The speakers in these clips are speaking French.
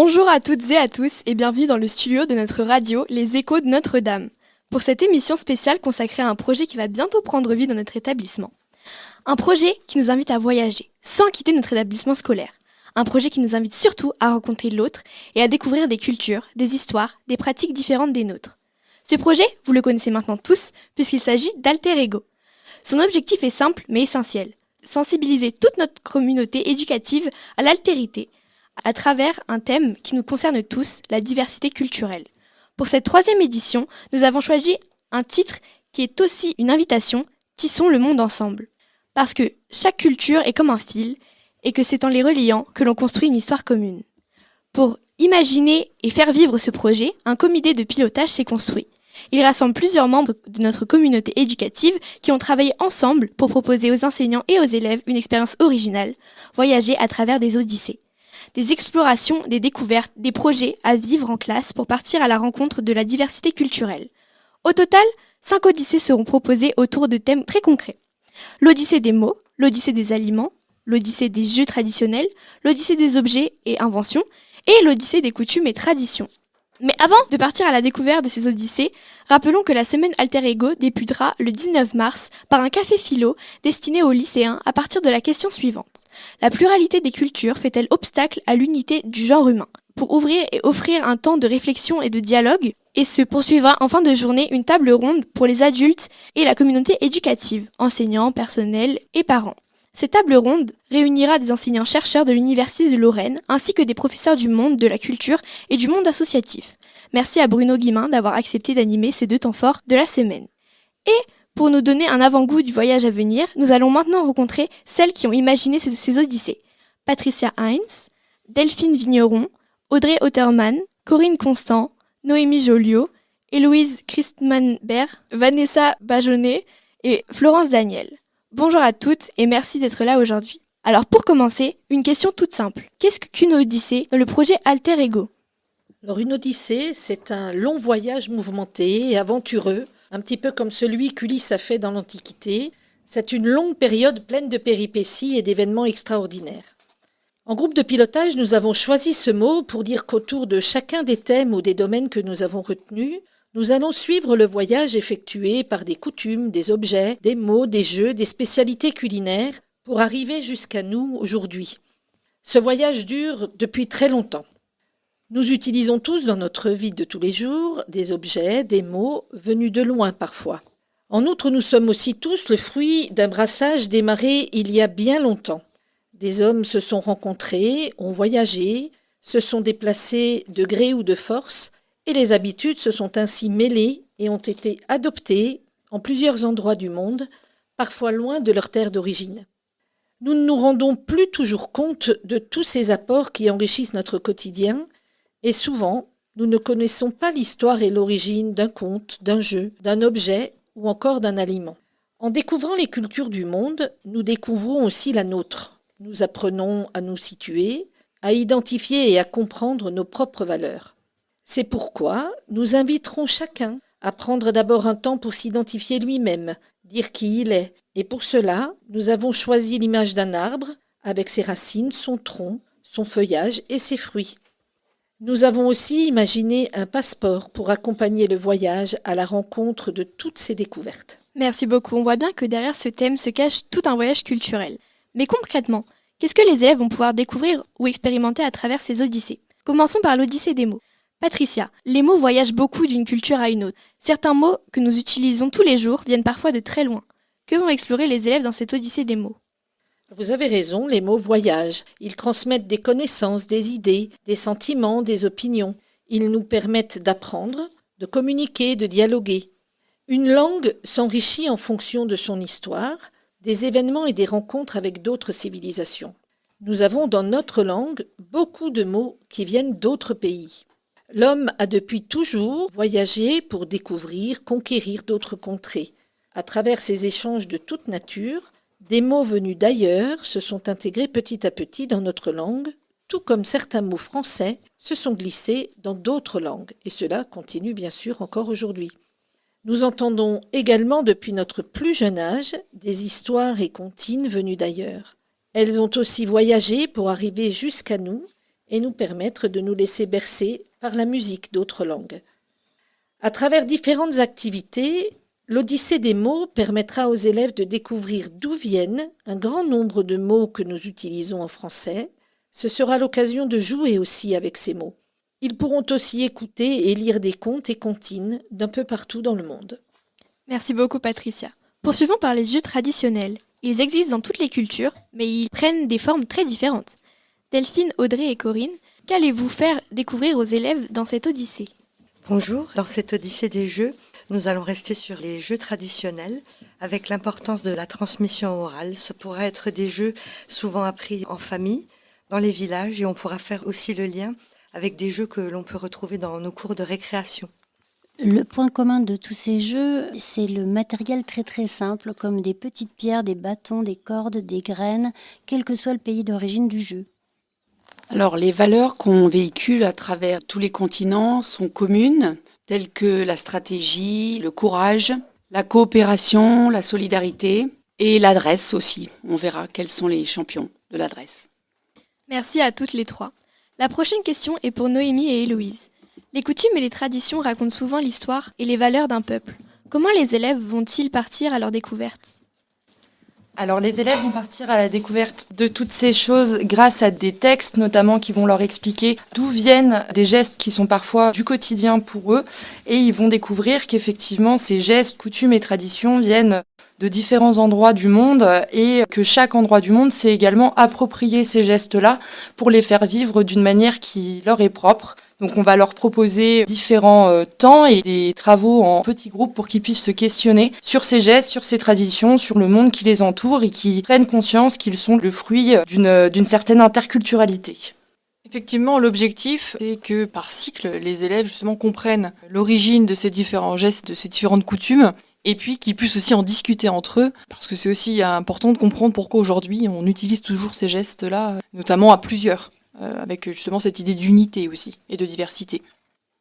Bonjour à toutes et à tous et bienvenue dans le studio de notre radio Les Échos de Notre-Dame. Pour cette émission spéciale consacrée à un projet qui va bientôt prendre vie dans notre établissement. Un projet qui nous invite à voyager sans quitter notre établissement scolaire. Un projet qui nous invite surtout à rencontrer l'autre et à découvrir des cultures, des histoires, des pratiques différentes des nôtres. Ce projet, vous le connaissez maintenant tous puisqu'il s'agit d'Alter Ego. Son objectif est simple mais essentiel. Sensibiliser toute notre communauté éducative à l'altérité à travers un thème qui nous concerne tous, la diversité culturelle. Pour cette 3e édition, nous avons choisi un titre qui est aussi une invitation, Tissons le monde ensemble. Parce que chaque culture est comme un fil et que c'est en les reliant que l'on construit une histoire commune. Pour imaginer et faire vivre ce projet, un comité de pilotage s'est construit. Il rassemble plusieurs membres de notre communauté éducative qui ont travaillé ensemble pour proposer aux enseignants et aux élèves une expérience originale, voyager à travers des odyssées. Des explorations, des découvertes, des projets à vivre en classe pour partir à la rencontre de la diversité culturelle. Au total, 5 odyssées seront proposées autour de thèmes très concrets. L'odyssée des mots, l'odyssée des aliments, l'odyssée des jeux traditionnels, l'odyssée des objets et inventions, et l'odyssée des coutumes et traditions. Mais avant de partir à la découverte de ces odyssées, rappelons que la semaine Alter Ego débutera le 19 mars par un café philo destiné aux lycéens à partir de la question suivante. La pluralité des cultures fait-elle obstacle à l'unité du genre humain? Pour ouvrir et offrir un temps de réflexion et de dialogue, et se poursuivra en fin de journée une table ronde pour les adultes et la communauté éducative, enseignants, personnel et parents. Cette table ronde réunira des enseignants-chercheurs de l'Université de Lorraine ainsi que des professeurs du monde de la culture et du monde associatif. Merci à Bruno Guimin d'avoir accepté d'animer ces 2 temps forts de la semaine. Et pour nous donner un avant-goût du voyage à venir, nous allons maintenant rencontrer celles qui ont imaginé ces odyssées. Patricia Heinz, Delphine Vigneron, Audrey Ottermann, Corinne Constant, Noémie Joliot, Héloïse Christmanberg, Vanessa Bajonnet et Florence Daniel. Bonjour à toutes et merci d'être là aujourd'hui. Alors pour commencer, une question toute simple. Qu'est-ce qu'une odyssée dans le projet Alter Ego? Alors une odyssée, c'est un long voyage mouvementé et aventureux, un petit peu comme celui qu'Ulysse a fait dans l'Antiquité. C'est une longue période pleine de péripéties et d'événements extraordinaires. En groupe de pilotage, nous avons choisi ce mot pour dire qu'autour de chacun des thèmes ou des domaines que nous avons retenus, nous allons suivre le voyage effectué par des coutumes, des objets, des mots, des jeux, des spécialités culinaires pour arriver jusqu'à nous aujourd'hui. Ce voyage dure depuis très longtemps. Nous utilisons tous dans notre vie de tous les jours des objets, des mots venus de loin parfois. En outre, nous sommes aussi tous le fruit d'un brassage démarré il y a bien longtemps. Des hommes se sont rencontrés, ont voyagé, se sont déplacés de gré ou de force, et les habitudes se sont ainsi mêlées et ont été adoptées en plusieurs endroits du monde, parfois loin de leur terre d'origine. Nous ne nous rendons plus toujours compte de tous ces apports qui enrichissent notre quotidien, et souvent, nous ne connaissons pas l'histoire et l'origine d'un conte, d'un jeu, d'un objet ou encore d'un aliment. En découvrant les cultures du monde, nous découvrons aussi la nôtre. Nous apprenons à nous situer, à identifier et à comprendre nos propres valeurs. C'est pourquoi nous inviterons chacun à prendre d'abord un temps pour s'identifier lui-même, dire qui il est. Et pour cela, nous avons choisi l'image d'un arbre, avec ses racines, son tronc, son feuillage et ses fruits. Nous avons aussi imaginé un passeport pour accompagner le voyage à la rencontre de toutes ces découvertes. Merci beaucoup, on voit bien que derrière ce thème se cache tout un voyage culturel. Mais concrètement, qu'est-ce que les élèves vont pouvoir découvrir ou expérimenter à travers ces odyssées? Commençons par l'odyssée des mots. Patricia, les mots voyagent beaucoup d'une culture à une autre. Certains mots que nous utilisons tous les jours viennent parfois de très loin. Que vont explorer les élèves dans cette odyssée des mots? Vous avez raison, les mots voyagent. Ils transmettent des connaissances, des idées, des sentiments, des opinions. Ils nous permettent d'apprendre, de communiquer, de dialoguer. Une langue s'enrichit en fonction de son histoire, des événements et des rencontres avec d'autres civilisations. Nous avons dans notre langue beaucoup de mots qui viennent d'autres pays. L'homme a depuis toujours voyagé pour découvrir, conquérir d'autres contrées. À travers ces échanges de toute nature, des mots venus d'ailleurs se sont intégrés petit à petit dans notre langue, tout comme certains mots français se sont glissés dans d'autres langues, et cela continue bien sûr encore aujourd'hui. Nous entendons également depuis notre plus jeune âge des histoires et comptines venues d'ailleurs. Elles ont aussi voyagé pour arriver jusqu'à nous, et nous permettre de nous laisser bercer par la musique d'autres langues. À travers différentes activités, l'Odyssée des mots permettra aux élèves de découvrir d'où viennent un grand nombre de mots que nous utilisons en français. Ce sera l'occasion de jouer aussi avec ces mots. Ils pourront aussi écouter et lire des contes et comptines d'un peu partout dans le monde. Merci beaucoup Patricia. Poursuivons par les jeux traditionnels. Ils existent dans toutes les cultures, mais ils prennent des formes très différentes. Delphine, Audrey et Corinne, qu'allez-vous faire découvrir aux élèves dans cette Odyssée ? Bonjour, dans cette Odyssée des jeux, nous allons rester sur les jeux traditionnels avec l'importance de la transmission orale. Ce pourra être des jeux souvent appris en famille, dans les villages, et on pourra faire aussi le lien avec des jeux que l'on peut retrouver dans nos cours de récréation. Le point commun de tous ces jeux, c'est le matériel très très simple, comme des petites pierres, des bâtons, des cordes, des graines, quel que soit le pays d'origine du jeu. Alors, les valeurs qu'on véhicule à travers tous les continents sont communes, telles que la stratégie, le courage, la coopération, la solidarité et l'adresse aussi. On verra quels sont les champions de l'adresse. Merci à toutes les trois. La prochaine question est pour Noémie et Héloïse. Les coutumes et les traditions racontent souvent l'histoire et les valeurs d'un peuple. Comment les élèves vont-ils partir à leur découverte ? Alors les élèves vont partir à la découverte de toutes ces choses grâce à des textes notamment qui vont leur expliquer d'où viennent des gestes qui sont parfois du quotidien pour eux, et ils vont découvrir qu'effectivement ces gestes, coutumes et traditions viennent de différents endroits du monde et que chaque endroit du monde sait également approprier ces gestes-là pour les faire vivre d'une manière qui leur est propre. Donc on va leur proposer différents temps et des travaux en petits groupes pour qu'ils puissent se questionner sur ces gestes, sur ces traditions, sur le monde qui les entoure et qui prennent conscience qu'ils sont le fruit d'une certaine interculturalité. Effectivement, l'objectif, c'est que par cycle, les élèves justement comprennent l'origine de ces différents gestes, de ces différentes coutumes, et puis qu'ils puissent aussi en discuter entre eux, parce que c'est aussi important de comprendre pourquoi aujourd'hui on utilise toujours ces gestes-là, notamment à plusieurs, avec justement cette idée d'unité aussi et de diversité.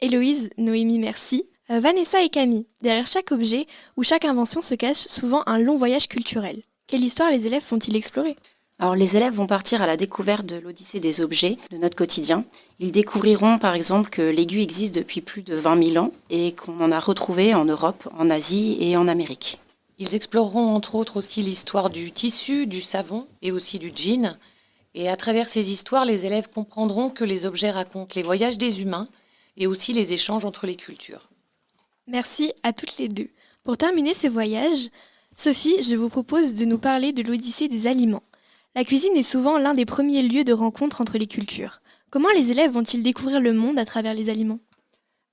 Héloïse, Noémie, merci. Vanessa et Camille, derrière chaque objet ou chaque invention se cache souvent un long voyage culturel. Quelle histoire les élèves vont-ils explorer ? Alors les élèves vont partir à la découverte de l'Odyssée des objets, de notre quotidien. Ils découvriront par exemple que l'aiguille existe depuis plus de 20 000 ans et qu'on en a retrouvé en Europe, en Asie et en Amérique. Ils exploreront entre autres aussi l'histoire du tissu, du savon et aussi du jean. Et à travers ces histoires, les élèves comprendront que les objets racontent les voyages des humains et aussi les échanges entre les cultures. Merci à toutes les deux. Pour terminer ce voyage, Sophie, je vous propose de nous parler de l'Odyssée des aliments. La cuisine est souvent l'un des premiers lieux de rencontre entre les cultures. Comment les élèves vont-ils découvrir le monde à travers les aliments ?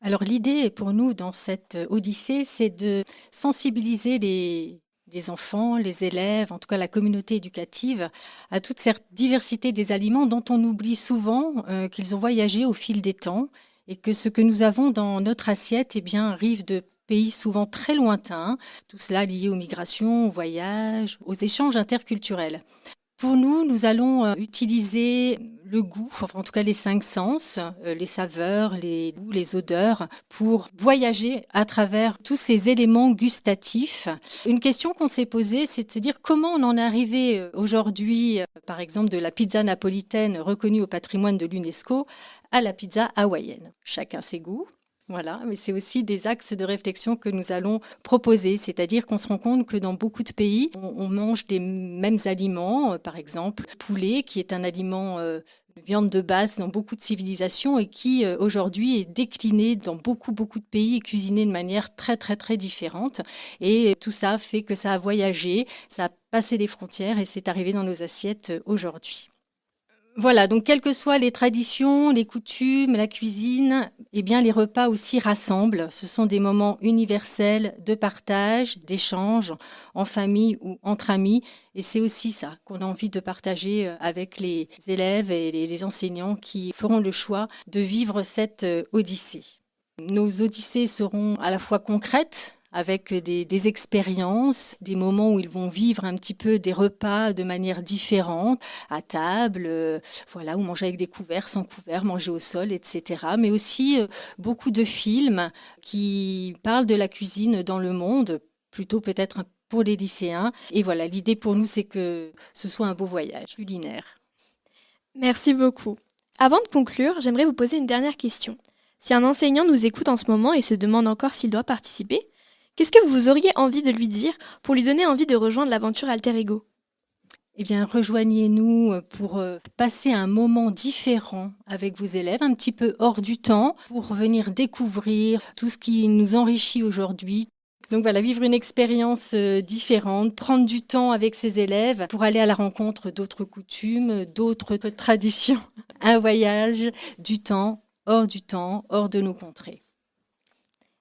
Alors l'idée pour nous dans cette Odyssée, c'est de sensibiliser les enfants, les élèves, en tout cas la communauté éducative, à toute cette diversité des aliments dont on oublie souvent qu'ils ont voyagé au fil des temps et que ce que nous avons dans notre assiette arrive de pays souvent très lointains, tout cela lié aux migrations, aux voyages, aux échanges interculturels. Pour nous, nous allons utiliser le goût, enfin en tout cas les 5 sens, les saveurs, les goûts, les odeurs, pour voyager à travers tous ces éléments gustatifs. Une question qu'on s'est posée, c'est de se dire comment on en est arrivé aujourd'hui, par exemple de la pizza napolitaine reconnue au patrimoine de l'UNESCO, à la pizza hawaïenne. Chacun ses goûts. Voilà, mais c'est aussi des axes de réflexion que nous allons proposer, c'est-à-dire qu'on se rend compte que dans beaucoup de pays, on mange des mêmes aliments, par exemple le poulet, qui est un aliment de viande de base dans beaucoup de civilisations et qui aujourd'hui est décliné dans beaucoup de pays et cuisiné de manière très différente. Et tout ça fait que ça a voyagé, ça a passé les frontières et c'est arrivé dans nos assiettes aujourd'hui. Voilà, donc quelles que soient les traditions, les coutumes, la cuisine, les repas aussi rassemblent. Ce sont des moments universels de partage, d'échange, en famille ou entre amis. Et c'est aussi ça qu'on a envie de partager avec les élèves et les enseignants qui feront le choix de vivre cette odyssée. Nos odyssées seront à la fois concrètes, avec des expériences, des moments où ils vont vivre un petit peu des repas de manière différente, à table, ou manger avec des couverts, sans couverts, manger au sol, etc. Mais aussi beaucoup de films qui parlent de la cuisine dans le monde, plutôt peut-être pour les lycéens. Et voilà, l'idée pour nous, c'est que ce soit un beau voyage culinaire. Merci beaucoup. Avant de conclure, j'aimerais vous poser une dernière question. Si un enseignant nous écoute en ce moment et se demande encore s'il doit participer, qu'est-ce que vous auriez envie de lui dire pour lui donner envie de rejoindre l'aventure Alter Ego ? Eh bien, rejoignez-nous pour passer un moment différent avec vos élèves, un petit peu hors du temps, pour venir découvrir tout ce qui nous enrichit aujourd'hui. Donc voilà, vivre une expérience différente, prendre du temps avec ses élèves pour aller à la rencontre d'autres coutumes, d'autres traditions. Un voyage du temps, hors de nos contrées.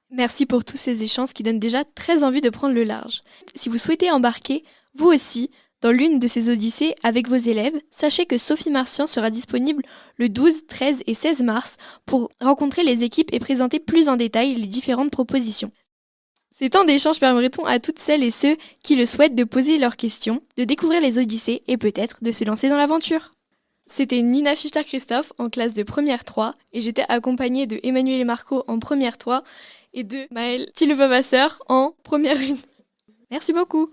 Merci pour tous ces échanges qui donnent déjà très envie de prendre le large. Si vous souhaitez embarquer, vous aussi, dans l'une de ces odyssées avec vos élèves, sachez que Sophie Martian sera disponible le 12, 13 et 16 mars pour rencontrer les équipes et présenter plus en détail les différentes propositions. Ces temps d'échange permettront à toutes celles et ceux qui le souhaitent de poser leurs questions, de découvrir les odyssées et peut-être de se lancer dans l'aventure. C'était Nina Fichter-Christophe en classe de première 3 et j'étais accompagnée de Emmanuel et Marco en première 3 et de Maëlle Tillevavasseur en première 1. Merci beaucoup.